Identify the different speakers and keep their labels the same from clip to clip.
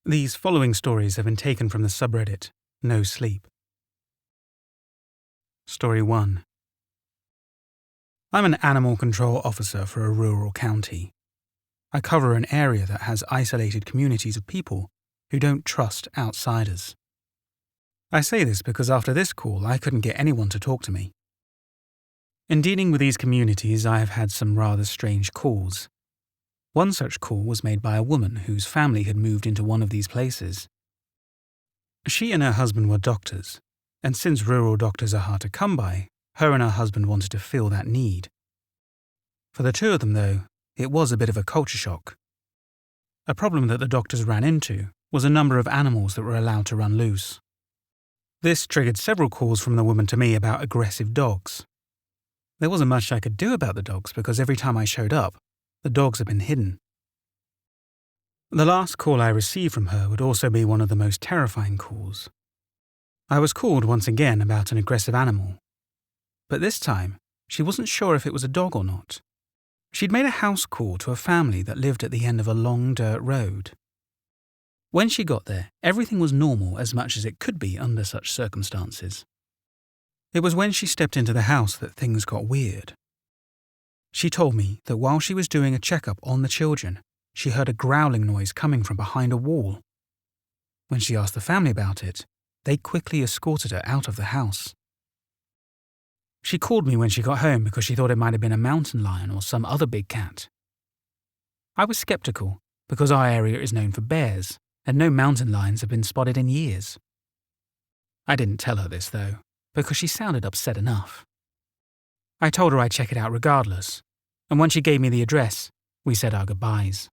Speaker 1: These following stories have been taken from the subreddit NoSleep. Story 1. I'm an animal control officer for a rural county. I cover an area that has isolated communities of people who don't trust outsiders. I say this because after this call, I couldn't get anyone to talk to me. In dealing with these communities, I have had some rather strange calls. One such call was made by a woman whose family had moved into one of these places. She and her husband were doctors, and since rural doctors are hard to come by, her and her husband wanted to fill that need. For the two of them, though, it was a bit of a culture shock. A problem that the doctors ran into was a number of animals that were allowed to run loose. This triggered several calls from the woman to me about aggressive dogs. There wasn't much I could do about the dogs because every time I showed up, the dogs had been hidden. The last call I received from her would also be one of the most terrifying calls. I was called once again about an aggressive animal, but this time she wasn't sure if it was a dog or not. She'd made a house call to a family that lived at the end of a long dirt road. When she got there, everything was normal as much as it could be under such circumstances. It was when she stepped into the house that things got weird. She told me that while she was doing a checkup on the children, she heard a growling noise coming from behind a wall. When she asked the family about it, they quickly escorted her out of the house. She called me when she got home because she thought it might have been a mountain lion or some other big cat. I was skeptical because our area is known for bears, and no mountain lions have been spotted in years. I didn't tell her this, though, because she sounded upset enough. I told her I'd check it out regardless, and when she gave me the address, we said our goodbyes.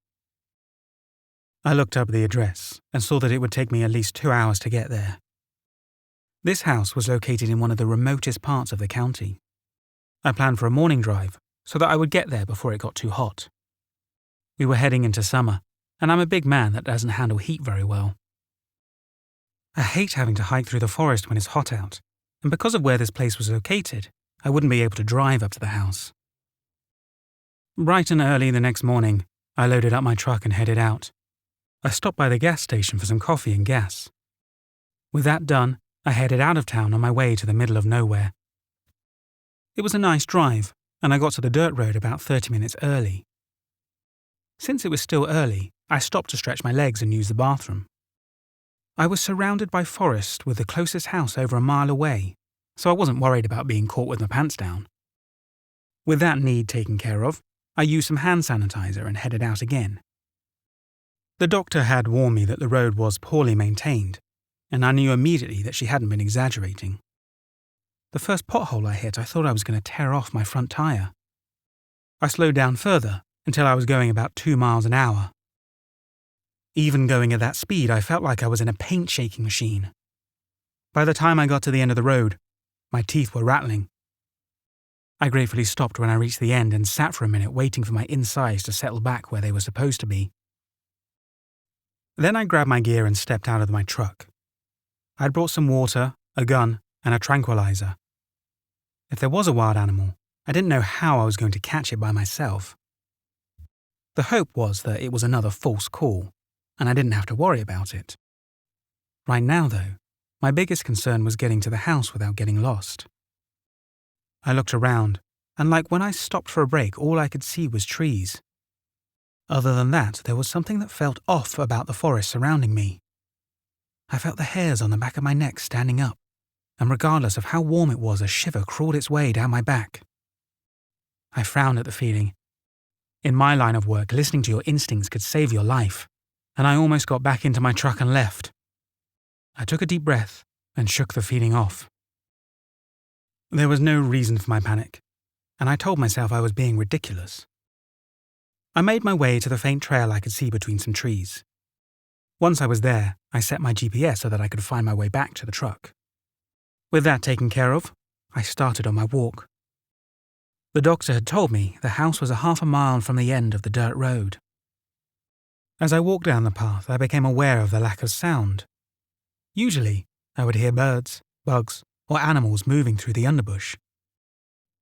Speaker 1: I looked up the address and saw that it would take me at least 2 hours to get there. This house was located in one of the remotest parts of the county. I planned for a morning drive so that I would get there before it got too hot. We were heading into summer, and I'm a big man that doesn't handle heat very well. I hate having to hike through the forest when it's hot out, and because of where this place was located, I wouldn't be able to drive up to the house. Bright and early the next morning, I loaded up my truck and headed out. I stopped by the gas station for some coffee and gas. With that done, I headed out of town on my way to the middle of nowhere. It was a nice drive, and I got to the dirt road about 30 minutes early. Since it was still early, I stopped to stretch my legs and use the bathroom. I was surrounded by forest with the closest house over a mile away, so I wasn't worried about being caught with my pants down. With that need taken care of, I used some hand sanitizer and headed out again. The doctor had warned me that the road was poorly maintained, and I knew immediately that she hadn't been exaggerating. The first pothole I hit, I thought I was going to tear off my front tire. I slowed down further until I was going about 2 miles an hour. Even going at that speed, I felt like I was in a paint-shaking machine. By the time I got to the end of the road, my teeth were rattling. I gratefully stopped when I reached the end and sat for a minute waiting for my insides to settle back where they were supposed to be. Then I grabbed my gear and stepped out of my truck. I'd brought some water, a gun, and a tranquilizer. If there was a wild animal, I didn't know how I was going to catch it by myself. The hope was that it was another false call, and I didn't have to worry about it. Right now, though, my biggest concern was getting to the house without getting lost. I looked around, and like when I stopped for a break, all I could see was trees. Other than that, there was something that felt off about the forest surrounding me. I felt the hairs on the back of my neck standing up, and regardless of how warm it was, a shiver crawled its way down my back. I frowned at the feeling. In my line of work, listening to your instincts could save your life, and I almost got back into my truck and left. I took a deep breath and shook the feeling off. There was no reason for my panic, and I told myself I was being ridiculous. I made my way to the faint trail I could see between some trees. Once I was there, I set my GPS so that I could find my way back to the truck. With that taken care of, I started on my walk. The doctor had told me the house was a half a mile from the end of the dirt road. As I walked down the path, I became aware of the lack of sound. Usually, I would hear birds, bugs, or animals moving through the underbush.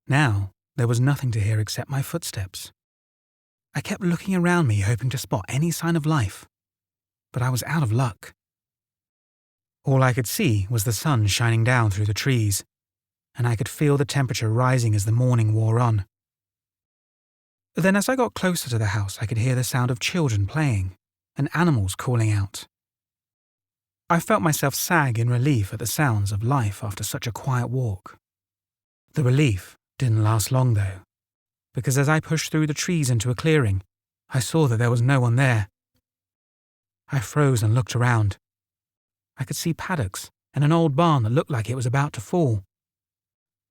Speaker 1: Now, there was nothing to hear except my footsteps. I kept looking around me, hoping to spot any sign of life. but I was out of luck. All I could see was the sun shining down through the trees, and I could feel the temperature rising as the morning wore on. Then as I got closer to the house, I could hear the sound of children playing and animals calling out. I felt myself sag in relief at the sounds of life after such a quiet walk. The relief didn't last long though, because as I pushed through the trees into a clearing, I saw that there was no one there. I froze and looked around. I could see paddocks and an old barn that looked like it was about to fall.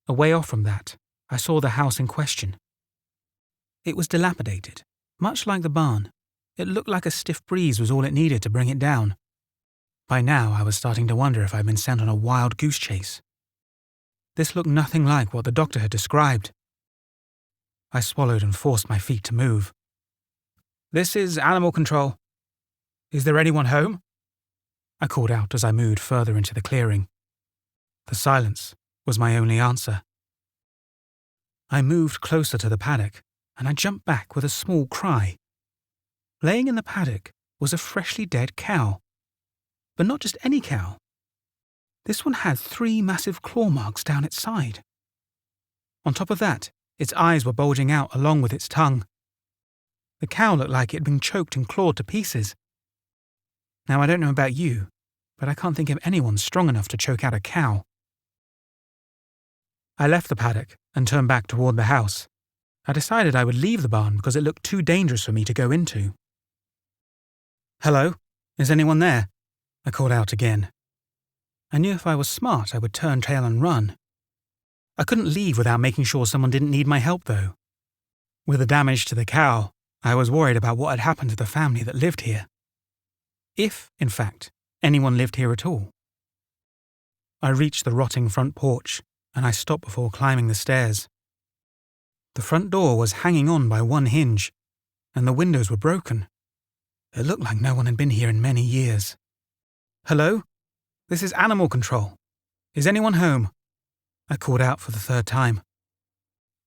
Speaker 1: A way off from that, I saw the house in question. It was dilapidated, much like the barn. It looked like a stiff breeze was all it needed to bring it down. By now, I was starting to wonder if I'd been sent on a wild goose chase. This looked nothing like what the doctor had described. I swallowed and forced my feet to move. "This is animal control. Is there anyone home?" I called out as I moved further into the clearing. The silence was my only answer. I moved closer to the paddock, and I jumped back with a small cry. Laying in the paddock was a freshly dead cow. But not just any cow. This one had 3 massive claw marks down its side. On top of that, its eyes were bulging out along with its tongue. The cow looked like it had been choked and clawed to pieces. Now I don't know about you, but I can't think of anyone strong enough to choke out a cow. I left the paddock and turned back toward the house. I decided I would leave the barn because it looked too dangerous for me to go into. "Hello? Is anyone there?" I called out again. I knew if I was smart I would turn tail and run. I couldn't leave without making sure someone didn't need my help though. With the damage to the cow, I was worried about what had happened to the family that lived here. If, in fact, anyone lived here at all. I reached the rotting front porch, and I stopped before climbing the stairs. The front door was hanging on by one hinge, and the windows were broken. It looked like no one had been here in many years. "Hello? This is animal control. Is anyone home?" I called out for the 3rd time.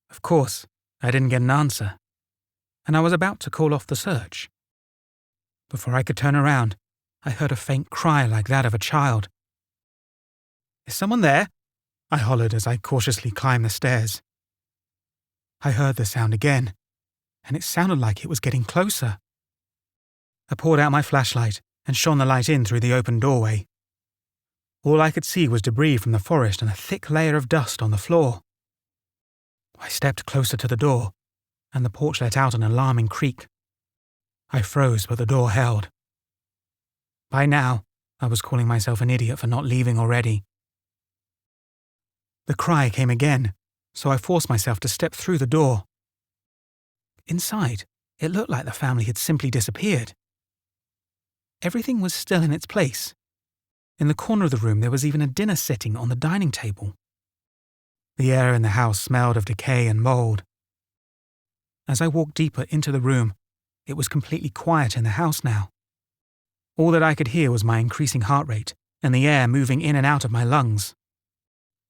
Speaker 1: Of course, I didn't get an answer, and I was about to call off the search. Before I could turn around, I heard a faint cry like that of a child. "Is someone there?" I hollered as I cautiously climbed the stairs. I heard the sound again, and it sounded like it was getting closer. I poured out my flashlight and shone the light in through the open doorway. All I could see was debris from the forest and a thick layer of dust on the floor. I stepped closer to the door, and the porch let out an alarming creak. I froze, but the door held. By now, I was calling myself an idiot for not leaving already. The cry came again, so I forced myself to step through the door. Inside, it looked like the family had simply disappeared. Everything was still in its place. In the corner of the room, there was even a dinner setting on the dining table. The air in the house smelled of decay and mold. As I walked deeper into the room, it was completely quiet in the house now. All that I could hear was my increasing heart rate and the air moving in and out of my lungs.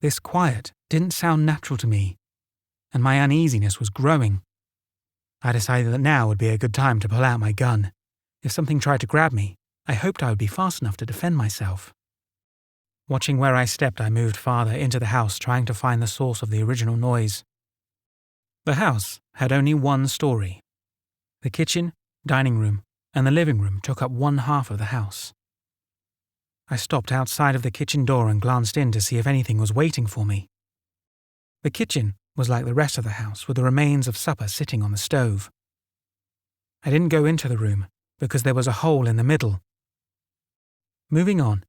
Speaker 1: This quiet didn't sound natural to me, and my uneasiness was growing. I decided that now would be a good time to pull out my gun. If something tried to grab me, I hoped I would be fast enough to defend myself. Watching where I stepped, I moved farther into the house, trying to find the source of the original noise. The house had only one story. The kitchen, dining room, and the living room took up one half of the house. I stopped outside of the kitchen door and glanced in to see if anything was waiting for me. The kitchen was like the rest of the house, with the remains of supper sitting on the stove. I didn't go into the room because there was a hole in the middle. Moving on,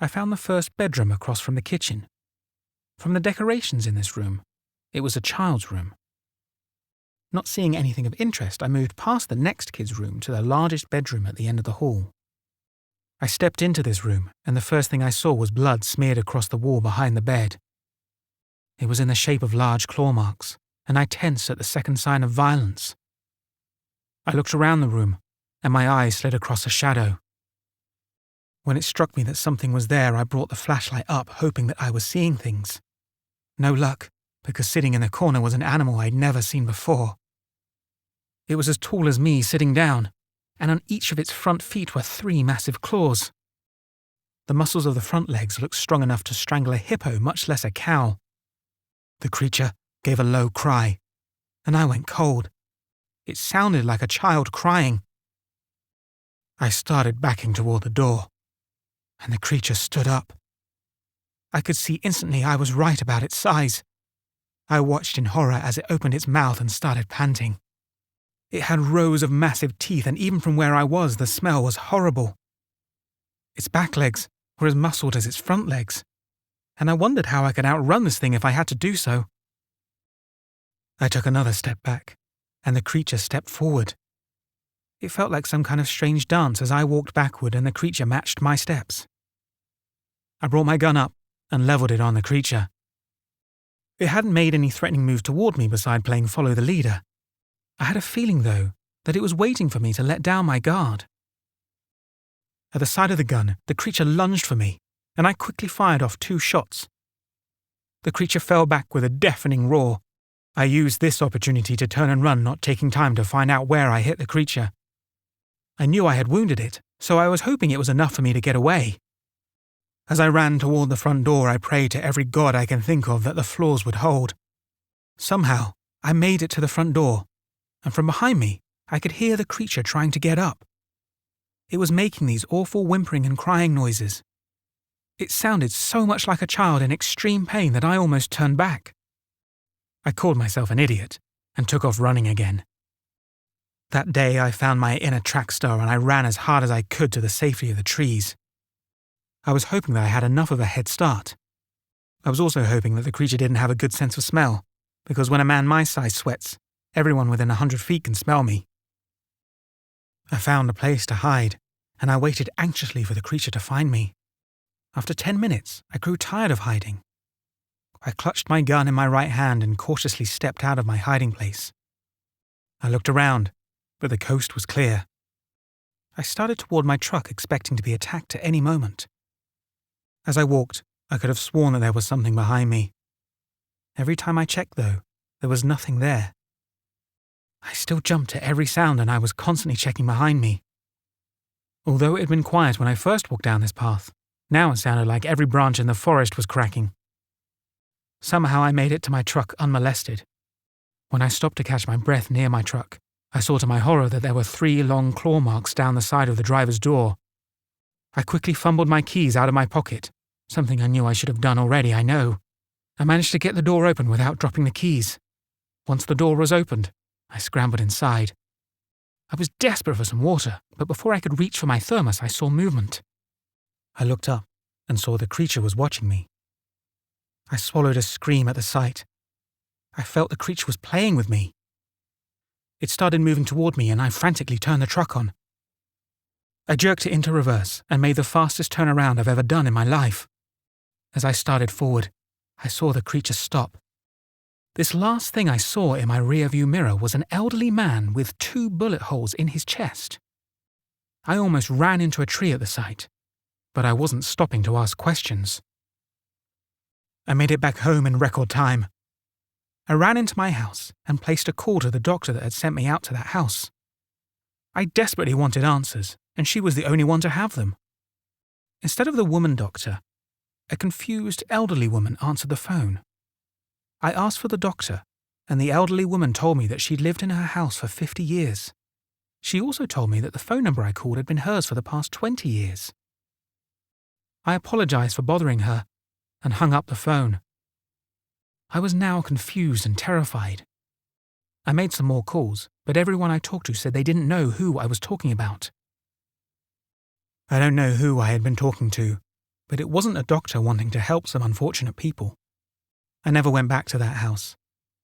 Speaker 1: I found the first bedroom across from the kitchen. From the decorations in this room, it was a child's room. Not seeing anything of interest, I moved past the next kid's room to the largest bedroom at the end of the hall. I stepped into this room, and the first thing I saw was blood smeared across the wall behind the bed. It was in the shape of large claw marks, and I tensed at the second sign of violence. I looked around the room, and my eyes slid across a shadow. When it struck me that something was there, I brought the flashlight up, hoping that I was seeing things. No luck, because sitting in the corner was an animal I'd never seen before. It was as tall as me sitting down, and on each of its front feet were 3 massive claws. The muscles of the front legs looked strong enough to strangle a hippo, much less a cow. The creature gave a low cry, and I went cold. It sounded like a child crying. I started backing toward the door, and the creature stood up. I could see instantly I was right about its size. I watched in horror as it opened its mouth and started panting. It had rows of massive teeth, and even from where I was, the smell was horrible. Its back legs were as muscled as its front legs, and I wondered how I could outrun this thing if I had to do so. I took another step back, and the creature stepped forward. It felt like some kind of strange dance as I walked backward and the creature matched my steps. I brought my gun up and leveled it on the creature. It hadn't made any threatening move toward me beside playing follow the leader. I had a feeling, though, that it was waiting for me to let down my guard. At the side of the gun, the creature lunged for me, and I quickly fired off 2 shots. The creature fell back with a deafening roar. I used this opportunity to turn and run, not taking time to find out where I hit the creature. I knew I had wounded it, so I was hoping it was enough for me to get away. As I ran toward the front door, I prayed to every god I can think of that the floors would hold. Somehow, I made it to the front door, and from behind me, I could hear the creature trying to get up. It was making these awful whimpering and crying noises. It sounded so much like a child in extreme pain that I almost turned back. I called myself an idiot and took off running again. That day I found my inner track star and I ran as hard as I could to the safety of the trees. I was hoping that I had enough of a head start. I was also hoping that the creature didn't have a good sense of smell, because when a man my size sweats, everyone within 100 feet can smell me. I found a place to hide, and I waited anxiously for the creature to find me. After 10 minutes, I grew tired of hiding. I clutched my gun in my right hand and cautiously stepped out of my hiding place. I looked around, but the coast was clear. I started toward my truck, expecting to be attacked at any moment. As I walked, I could have sworn that there was something behind me. Every time I checked, though, there was nothing there. I still jumped at every sound, and I was constantly checking behind me. Although it had been quiet when I first walked down this path, now it sounded like every branch in the forest was cracking. Somehow I made it to my truck unmolested. When I stopped to catch my breath near my truck, I saw to my horror that there were 3 long claw marks down the side of the driver's door. I quickly fumbled my keys out of my pocket, something I knew I should have done already, I know. I managed to get the door open without dropping the keys. Once the door was opened, I scrambled inside. I was desperate for some water, but before I could reach for my thermos, I saw movement. I looked up and saw the creature was watching me. I swallowed a scream at the sight. I felt the creature was playing with me. It started moving toward me, and I frantically turned the truck on. I jerked it into reverse and made the fastest turnaround I've ever done in my life. As I started forward, I saw the creature stop. This last thing I saw in my rearview mirror was an elderly man with 2 bullet holes in his chest. I almost ran into a tree at the sight, but I wasn't stopping to ask questions. I made it back home in record time. I ran into my house and placed a call to the doctor that had sent me out to that house. I desperately wanted answers, and she was the only one to have them. Instead of the woman doctor, a confused elderly woman answered the phone. I asked for the doctor, and the elderly woman told me that she'd lived in her house for 50 years. She also told me that the phone number I called had been hers for the past 20 years. I apologized for bothering her and hung up the phone. I was now confused and terrified. I made some more calls, but everyone I talked to said they didn't know who I was talking about. I don't know who I had been talking to, but it wasn't a doctor wanting to help some unfortunate people. I never went back to that house.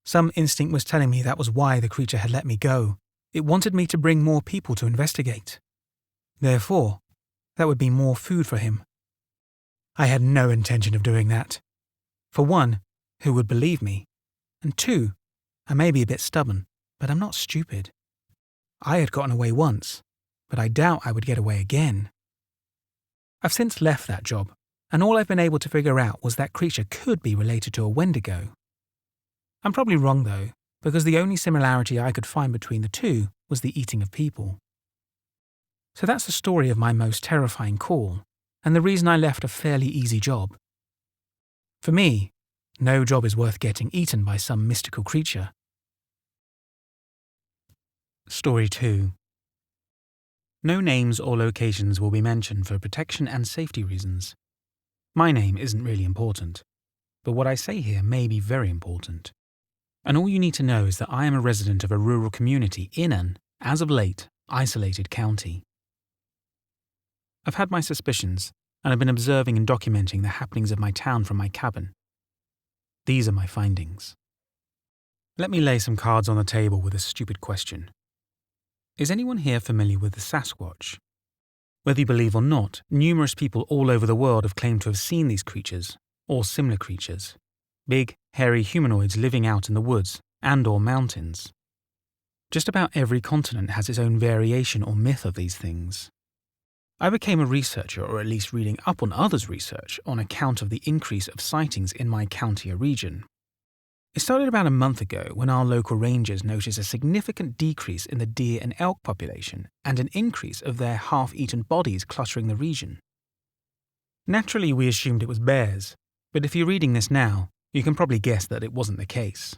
Speaker 1: Some instinct was telling me that was why the creature had let me go. It wanted me to bring more people to investigate. Therefore, that would be more food for him. I had no intention of doing that. For one, who would believe me? And 2, I may be a bit stubborn, but I'm not stupid. I had gotten away once, but I doubt I would get away again. I've since left that job, and all I've been able to figure out was that creature could be related to a Wendigo. I'm probably wrong though, because the only similarity I could find between the two was the eating of people. So that's the story of my most terrifying call, and the reason I left a fairly easy job. For me, no job is worth getting eaten by some mystical creature. Story 2. No names or locations will be mentioned for protection and safety reasons. My name isn't really important, but what I say here may be very important. And all you need to know is that I am a resident of a rural community in an, as of late, isolated county. I've had my suspicions, and I've been observing and documenting the happenings of my town from my cabin. These are my findings. Let me lay some cards on the table with a stupid question. Is anyone here familiar with the Sasquatch? Whether you believe or not, numerous people all over the world have claimed to have seen these creatures, or similar creatures. Big, hairy humanoids living out in the woods and/or mountains. Just about every continent has its own variation or myth of these things. I became a researcher, or at least reading up on others' research, on account of the increase of sightings in my county or region. It started about a month ago when our local rangers noticed a significant decrease in the deer and elk population and an increase of their half-eaten bodies cluttering the region. Naturally, we assumed it was bears, but if you're reading this now, you can probably guess that it wasn't the case.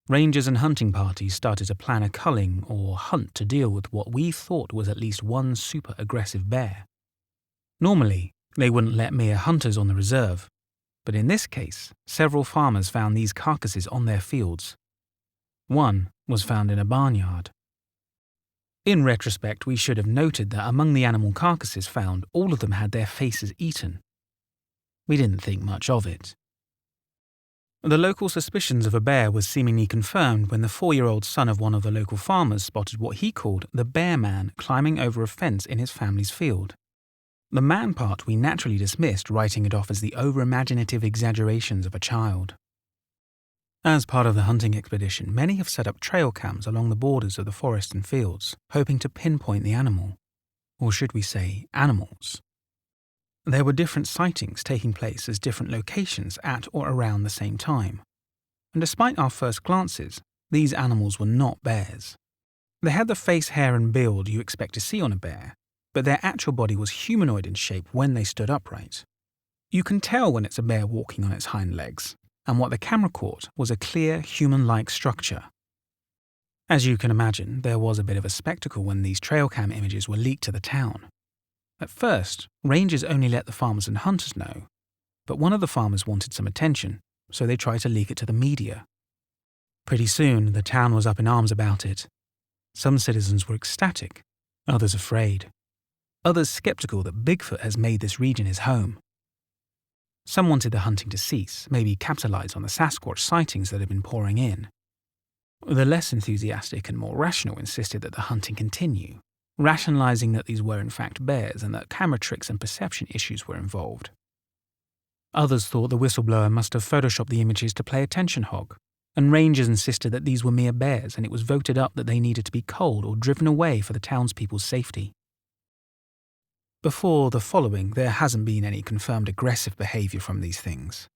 Speaker 1: Rangers and hunting parties started to plan a culling or hunt to deal with what we thought was at least one super aggressive bear. Normally, they wouldn't let mere hunters on the reserve, but in this case, several farmers found these carcasses on their fields. One was found in a barnyard. In retrospect, we should have noted that among the animal carcasses found, all of them had their faces eaten. We didn't think much of it. The local suspicions of a bear was seemingly confirmed when the 4-year-old son of one of the local farmers spotted what he called the bear man climbing over a fence in his family's field. The man part we naturally dismissed, writing it off as the over-imaginative exaggerations of a child. As part of the hunting expedition, many have set up trail cams along the borders of the forest and fields, hoping to pinpoint the animal. Or should we say, animals. There were different sightings taking place at different locations at or around the same time. And despite our first glances, these animals were not bears. They had the face, hair and build you expect to see on a bear, but their actual body was humanoid in shape when they stood upright. You can tell when it's a bear walking on its hind legs, and what the camera caught was a clear, human-like structure. As you can imagine, there was a bit of a spectacle when these trail cam images were leaked to the town. At first, rangers only let the farmers and hunters know, but one of the farmers wanted some attention, so they tried to leak it to the media. Pretty soon, the town was up in arms about it. Some citizens were ecstatic, others afraid. Others skeptical that Bigfoot has made this region his home. Some wanted the hunting to cease, maybe capitalize on the Sasquatch sightings that had been pouring in. The less enthusiastic and more rational insisted that the hunting continue, rationalizing that these were in fact bears and that camera tricks and perception issues were involved. Others thought the whistleblower must have photoshopped the images to play attention hog, and rangers insisted that these were mere bears and it was voted up that they needed to be culled or driven away for the townspeople's safety. Before the following, there hasn't been any confirmed aggressive behavior from these things.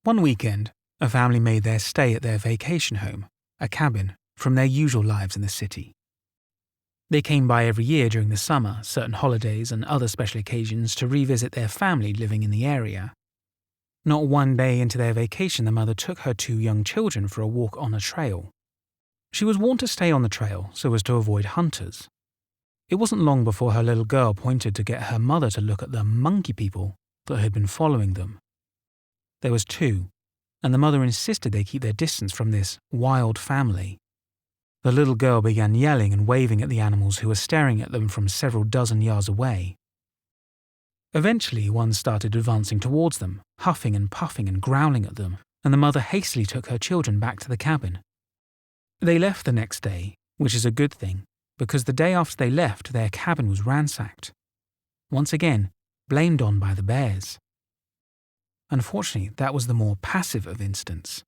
Speaker 1: One weekend, a family made their stay at their vacation home, a cabin, from their usual lives in the city. They came by every year during the summer, certain holidays and other special occasions to revisit their family living in the area. Not one day into their vacation, the mother took her 2 young children for a walk on a trail. She was warned to stay on the trail so as to avoid hunters. It wasn't long before her little girl pointed to get her mother to look at the monkey people that had been following them. There was 2, and the mother insisted they keep their distance from this wild family. The little girl began yelling and waving at the animals who were staring at them from several dozen yards away. Eventually, one started advancing towards them, huffing and puffing and growling at them, and the mother hastily took her children back to the cabin. They left the next day, which is a good thing, because the day after they left, their cabin was ransacked. Once again, blamed on by the bears. Unfortunately, that was the more passive of incidents.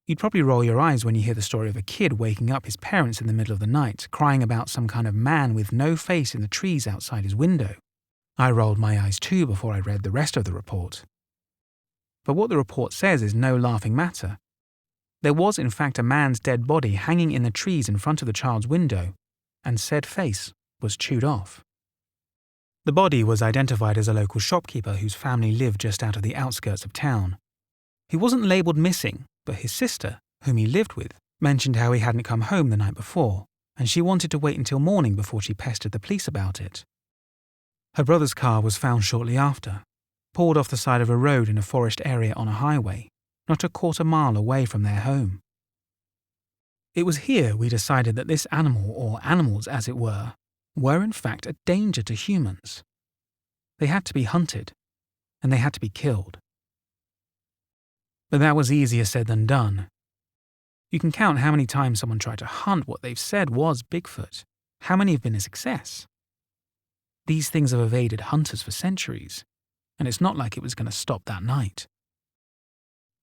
Speaker 1: You'd probably roll your eyes when you hear the story of a kid waking up his parents in the middle of the night, crying about some kind of man with no face in the trees outside his window. I rolled my eyes too before I read the rest of the report. But what the report says is no laughing matter. There was in fact a man's dead body hanging in the trees in front of the child's window, and said face was chewed off. The body was identified as a local shopkeeper whose family lived just out of the outskirts of town. He wasn't labelled missing, but his sister, whom he lived with, mentioned how he hadn't come home the night before, and she wanted to wait until morning before she pestered the police about it. Her brother's car was found shortly after, pulled off the side of a road in a forest area on a highway, not a quarter-mile away from their home. It was here we decided that this animal, or animals as it were in fact a danger to humans. They had to be hunted, and they had to be killed. But that was easier said than done. You can count how many times someone tried to hunt what they've said was Bigfoot. How many have been a success? These things have evaded hunters for centuries, and it's not like it was going to stop that night.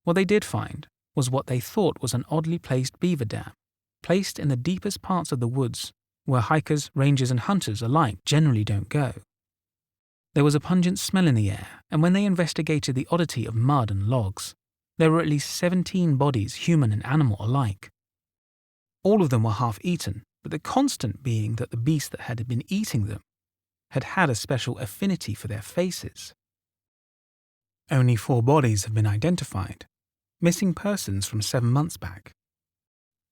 Speaker 1: What they did find was what they thought was an oddly placed beaver dam, placed in the deepest parts of the woods, where hikers, rangers and hunters alike generally don't go. There was a pungent smell in the air, and when they investigated the oddity of mud and logs, there were at least 17 bodies, human and animal alike. All of them were half-eaten, but the constant being that the beast that had been eating them had had a special affinity for their faces. Only 4 bodies have been identified, missing persons from 7 months back.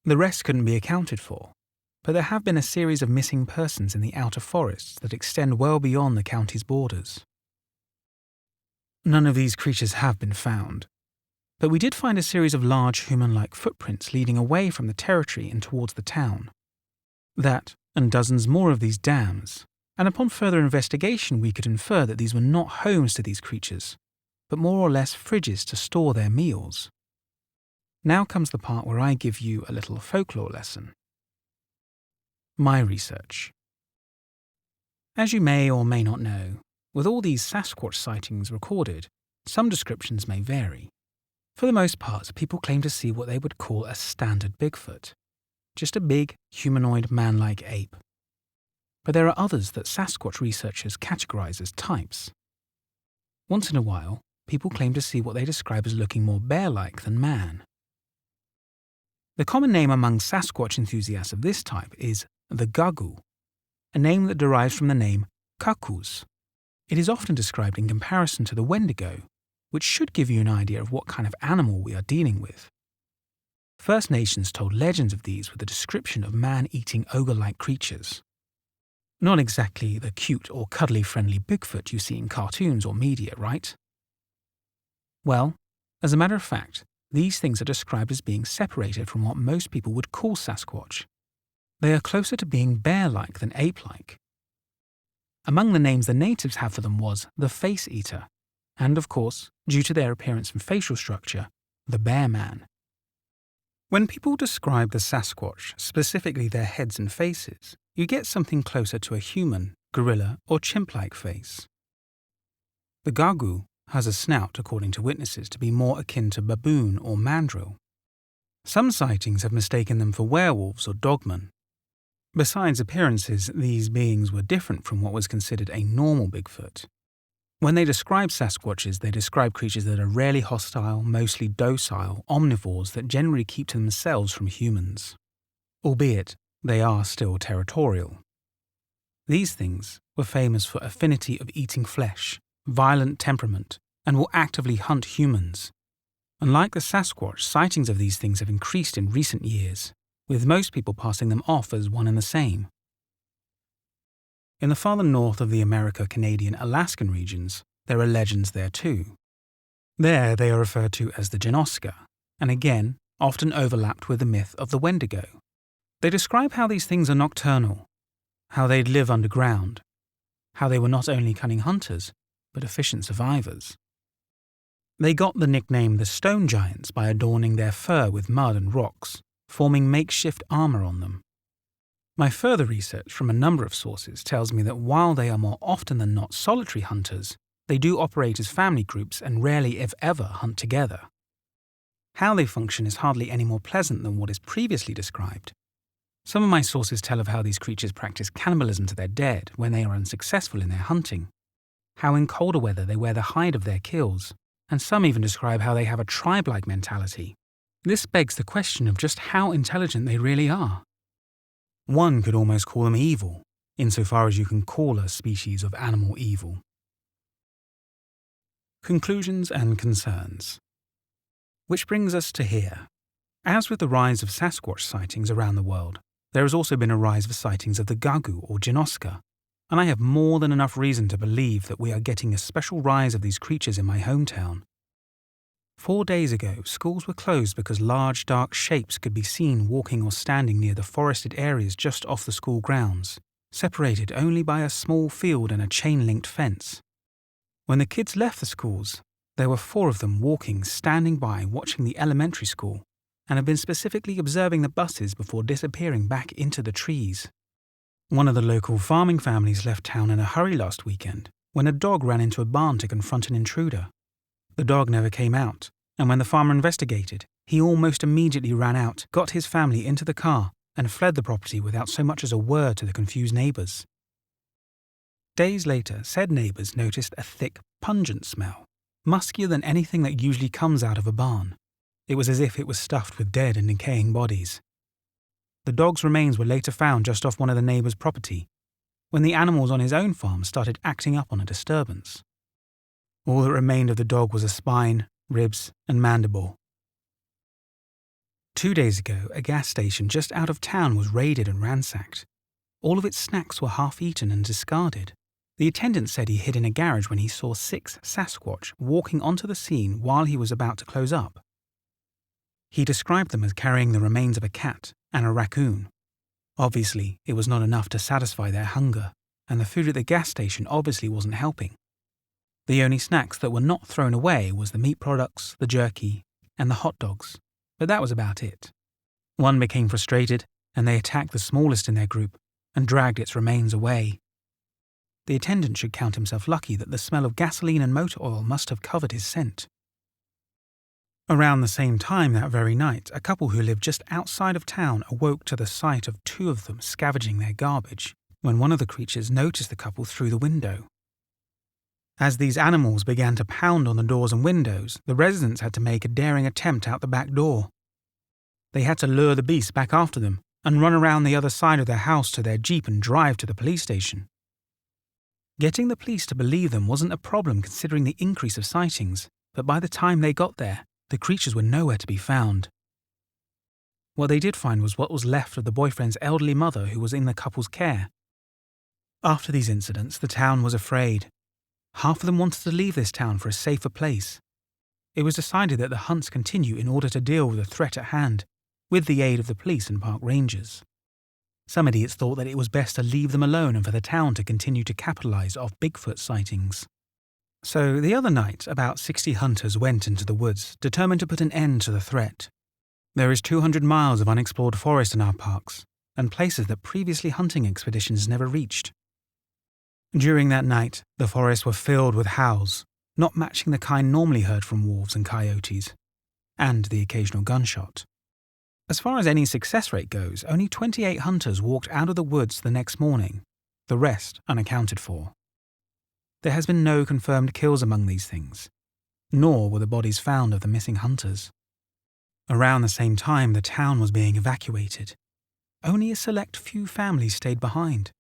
Speaker 1: The rest couldn't be accounted for, but there have been a series of missing persons in the outer forests that extend well beyond the county's borders. None of these creatures have been found, but we did find a series of large human-like footprints leading away from the territory and towards the town. That, and dozens more of these dams, and upon further investigation we could infer that these were not homes to these creatures, but more or less fridges to store their meals. Now comes the part where I give you a little folklore lesson. My research. As you may or may not know, with all these Sasquatch sightings recorded, some descriptions may vary. For the most part, people claim to see what they would call a standard Bigfoot, just a big, humanoid, man-like ape. But there are others that Sasquatch researchers categorize as types. Once in a while, people claim to see what they describe as looking more bear-like than man. The common name among Sasquatch enthusiasts of this type is the gagu, a name that derives from the name kakus. It is often described in comparison to the Wendigo, which should give you an idea of what kind of animal we are dealing with. First Nations told legends of these with a description of man-eating ogre-like creatures. Not exactly the cute or cuddly-friendly Bigfoot you see in cartoons or media, right? Well, as a matter of fact, these things are described as being separated from what most people would call Sasquatch. They are closer to being bear-like than ape-like. Among the names the natives have for them was the face-eater, and of course, due to their appearance and facial structure, the bear man. When people describe the Sasquatch, specifically their heads and faces, you get something closer to a human, gorilla, or chimp-like face. The gagu has a snout, according to witnesses, to be more akin to baboon or mandrill. Some sightings have mistaken them for werewolves or dogmen. Besides appearances, these beings were different from what was considered a normal Bigfoot. When they describe Sasquatches, they describe creatures that are rarely hostile, mostly docile, omnivores that generally keep to themselves from humans. Albeit, they are still territorial. These things were famous for affinity of eating flesh, violent temperament, and will actively hunt humans. Unlike the Sasquatch, sightings of these things have increased in recent years, with most people passing them off as one and the same. In the farther north of the America, Canadian, Alaskan regions, there are legends there too. There they are referred to as the Genoska, and again, often overlapped with the myth of the Wendigo. They describe how these things are nocturnal, how they'd live underground, how they were not only cunning hunters, but efficient survivors. They got the nickname the Stone Giants by adorning their fur with mud and rocks, forming makeshift armor on them. My further research from a number of sources tells me that while they are more often than not solitary hunters, they do operate as family groups and rarely, if ever, hunt together. How they function is hardly any more pleasant than what is previously described. Some of my sources tell of how these creatures practice cannibalism to their dead when they are unsuccessful in their hunting, how in colder weather they wear the hide of their kills, and some even describe how they have a tribe-like mentality. This begs the question of just how intelligent they really are. One could almost call them evil, insofar as you can call a species of animal evil. Conclusions and concerns. Which brings us to here. As with the rise of Sasquatch sightings around the world, there has also been a rise of sightings of the Gagu or Jinoska, and I have more than enough reason to believe that we are getting a special rise of these creatures in my hometown. 4 days ago, schools were closed because large dark shapes could be seen walking or standing near the forested areas just off the school grounds, separated only by a small field and a chain-linked fence. When the kids left the schools, there were 4 of them walking, standing by, watching the elementary school, and had been specifically observing the buses before disappearing back into the trees. One of the local farming families left town in a hurry last weekend when a dog ran into a barn to confront an intruder. The dog never came out, and when the farmer investigated, he almost immediately ran out, got his family into the car, and fled the property without so much as a word to the confused neighbours. Days later, said neighbours noticed a thick, pungent smell, muskier than anything that usually comes out of a barn. It was as if it was stuffed with dead and decaying bodies. The dog's remains were later found just off one of the neighbours' property, when the animals on his own farm started acting up on a disturbance. All that remained of the dog was a spine, ribs, and mandible. 2 days ago, a gas station just out of town was raided and ransacked. All of its snacks were half-eaten and discarded. The attendant said he hid in a garage when he saw 6 Sasquatch walking onto the scene while he was about to close up. He described them as carrying the remains of a cat and a raccoon. Obviously, it was not enough to satisfy their hunger, and the food at the gas station obviously wasn't helping. The only snacks that were not thrown away was the meat products, the jerky, and the hot dogs, but that was about it. One became frustrated, and they attacked the smallest in their group and dragged its remains away. The attendant should count himself lucky that the smell of gasoline and motor oil must have covered his scent. Around the same time that very night, a couple who lived just outside of town awoke to the sight of 2 of them scavenging their garbage, when one of the creatures noticed the couple through the window. As these animals began to pound on the doors and windows, the residents had to make a daring attempt out the back door. They had to lure the beast back after them and run around the other side of their house to their jeep and drive to the police station. Getting the police to believe them wasn't a problem considering the increase of sightings, but by the time they got there, the creatures were nowhere to be found. What they did find was what was left of the boyfriend's elderly mother who was in the couple's care. After these incidents, the town was afraid. Half of them wanted to leave this town for a safer place. It was decided that the hunts continue in order to deal with the threat at hand, with the aid of the police and park rangers. Some idiots thought that it was best to leave them alone and for the town to continue to capitalize off Bigfoot sightings. So the other night, about 60 hunters went into the woods, determined to put an end to the threat. There is 200 miles of unexplored forest in our parks, and places that previously hunting expeditions never reached. During that night, the forests were filled with howls, not matching the kind normally heard from wolves and coyotes, and the occasional gunshot. As far as any success rate goes, only 28 hunters walked out of the woods the next morning, the rest unaccounted for. There has been no confirmed kills among these things, nor were the bodies found of the missing hunters. Around the same time, the town was being evacuated. Only a select few families stayed behind.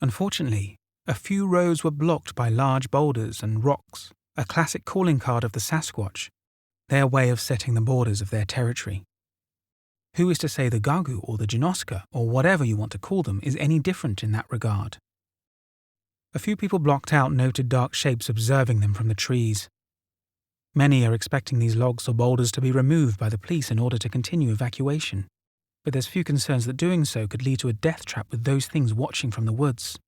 Speaker 1: Unfortunately, a few roads were blocked by large boulders and rocks, a classic calling card of the Sasquatch, their way of setting the borders of their territory. Who is to say the Gagu or the Jinoska, or whatever you want to call them, is any different in that regard? A few people blocked out noted dark shapes observing them from the trees. Many are expecting these logs or boulders to be removed by the police in order to continue evacuation, but there's few concerns that doing so could lead to a death trap with those things watching from the woods.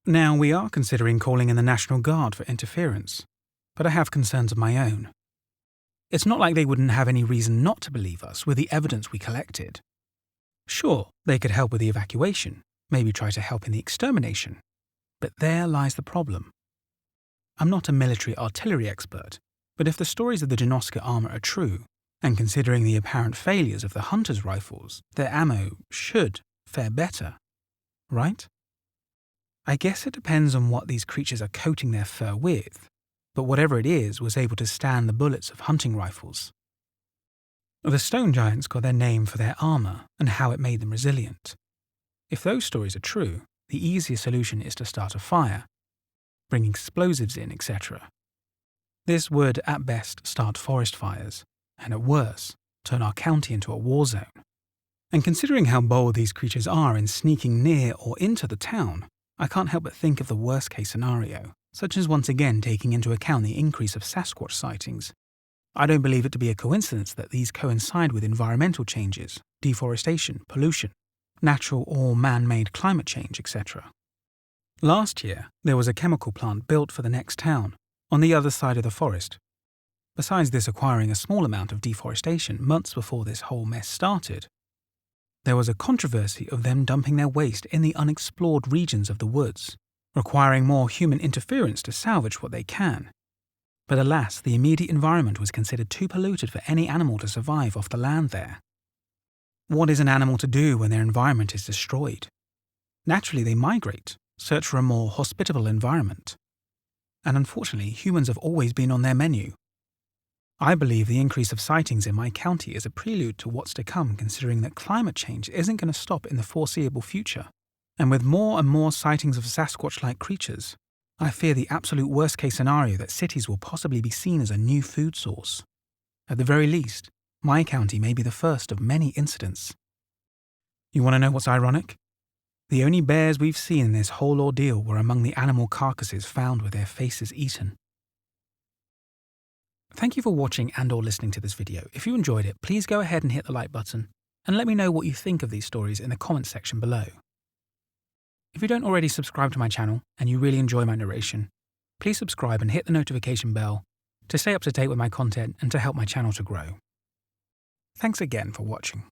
Speaker 1: Now, we are considering calling in the National Guard for interference, but I have concerns of my own. It's not like they wouldn't have any reason not to believe us with the evidence we collected. Sure, they could help with the evacuation, maybe try to help in the extermination, but there lies the problem. I'm not a military artillery expert, but if the stories of the Jinoska armor are true, and considering the apparent failures of the hunters' rifles, their ammo should fare better, right? I guess it depends on what these creatures are coating their fur with, but whatever it is was able to stand the bullets of hunting rifles. The stone giants got their name for their armor and how it made them resilient. If those stories are true, the easiest solution is to start a fire, bring explosives in, etc. This would, at best, start forest fires, and at worst, turn our county into a war zone. And considering how bold these creatures are in sneaking near or into the town, I can't help but think of the worst-case scenario, such as once again taking into account the increase of Sasquatch sightings. I don't believe it to be a coincidence that these coincide with environmental changes, deforestation, pollution, natural or man-made climate change, etc. Last year, there was a chemical plant built for the next town, on the other side of the forest. Besides this acquiring a small amount of deforestation months before this whole mess started, there was a controversy of them dumping their waste in the unexplored regions of the woods, requiring more human interference to salvage what they can. But alas, the immediate environment was considered too polluted for any animal to survive off the land there. What is an animal to do when their environment is destroyed? Naturally, they migrate, search for a more hospitable environment. And unfortunately, humans have always been on their menu. I believe the increase of sightings in my county is a prelude to what's to come, considering that climate change isn't going to stop in the foreseeable future. And with more and more sightings of Sasquatch-like creatures, I fear the absolute worst-case scenario that cities will possibly be seen as a new food source. At the very least, my county may be the first of many incidents. You want to know what's ironic? The only bears we've seen in this whole ordeal were among the animal carcasses found with their faces eaten. Thank you for watching and or listening to this video. If you enjoyed it, please go ahead and hit the like button, and let me know what you think of these stories in the comments section below. If you don't already subscribe to my channel and you really enjoy my narration, please subscribe and hit the notification bell to stay up to date with my content and to help my channel to grow. Thanks again for watching.